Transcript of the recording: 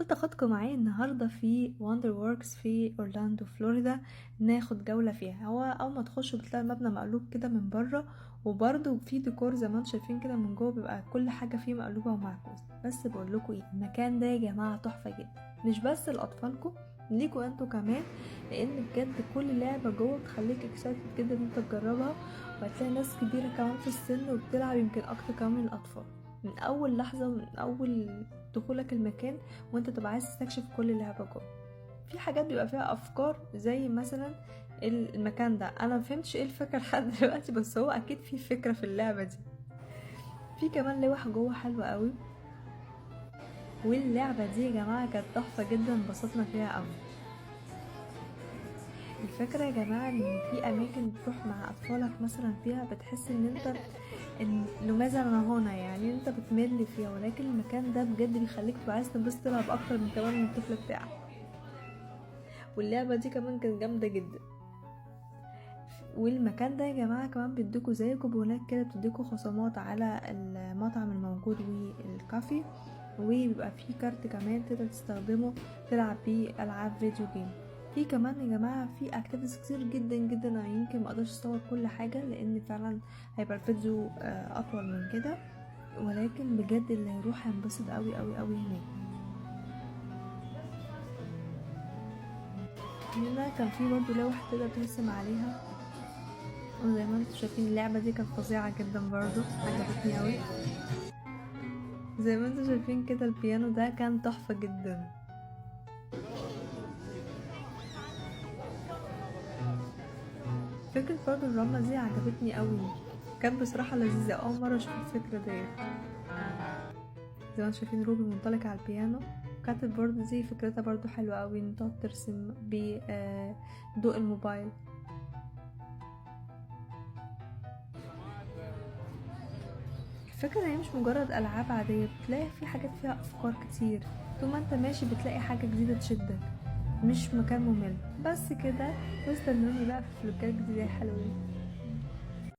قلت اخدكم معايا النهارده في وندر ووركس في اورلاندو فلوريدا، ناخد جوله فيها. هو اول ما تخشوا بتلاقي المبنى مقلوب كده من بره، وبرده في ديكور زي ما انتم شايفين كده من جوه، بيبقى كل حاجه فيه مقلوبه ومعكوسه. بس بقول لكم ايه، المكان ده يا جماعه تحفه جدا، مش بس لاطفالكم، ليكوا انتوا كمان، لان بجد كل لعبه جوه بتخليك اكسايتد جدا ان انت تجربها. وهتلاقي ناس كبيره كمان في السن وبتلعب يمكن اكتر كمان من الاطفال. من اول لحظه، من اول دخولك المكان وانت تبقى عايز تستكشف كل لعبة جوه. في حاجات بيبقى فيها افكار، زي مثلا المكان ده انا مفهمتش ايه الفكرة لحد دلوقتي، بس هو اكيد في فكرة في اللعبة دي. في كمان لوح جوه حلوة قوي، واللعبة دي يا جماعة كانت تحفة جدا، انبسطنا فيها قوي. الفكرة يا جماعة ان في اماكن بتروح مع اطفالك مثلا فيها بتحس ان انت ان لماذا انا هنا، يعني انت بتمل فيها، ولكن المكان ده بجد بيخليك تبقى عايز تنبسط تلعب اكتر من كمان من الطفل بتاعك. واللعبة دي كمان كانت جامدة جدا. والمكان ده يا جماعة كمان بيديكوا زي كوبونات كده، بتديكوا خصومات على المطعم الموجود والكافي، وبيبقى فيه كارت كمان تقدر تستخدمه تلعب بيه ألعاب فيديو جيم. في كمان يا جماعة في اكتيفيتيز كتير جدا جدا، انا يمكن مقدرش اصور كل حاجة لان فعلا هيبقى الفيديو اطول من كده، ولكن بجد اللي هيروح هينبسط قوي قوي قوي هناك. هنا كان في برضه لوح تقدر ترسم عليها، وزي ما انتم شايفين اللعبة دي كانت فظيعة جدا برضو، عجبتني قوي. زي ما انتم شايفين كده البيانو ده كان تحفة جدا. فكرة برضو الرملة دي عجبتني قوي، كانت بصراحة لذيذة، اول مرة اشوف الفكرة دي. زي ما انتم شايفين روبي منطلق على البيانو، كانت برضو دي فكرتها برضو حلوة قوي، ان تقعد ترسم بضوء الموبايل. الفكرة هي مش مجرد ألعاب عادية، بتلاقي في حاجات فيها أفكار كتير، طول ما انت ماشي بتلاقي حاجة جديدة تشدك، مش مكان ممل. بس كده، واستنوني بقى في فلوجات جديدة حلوين.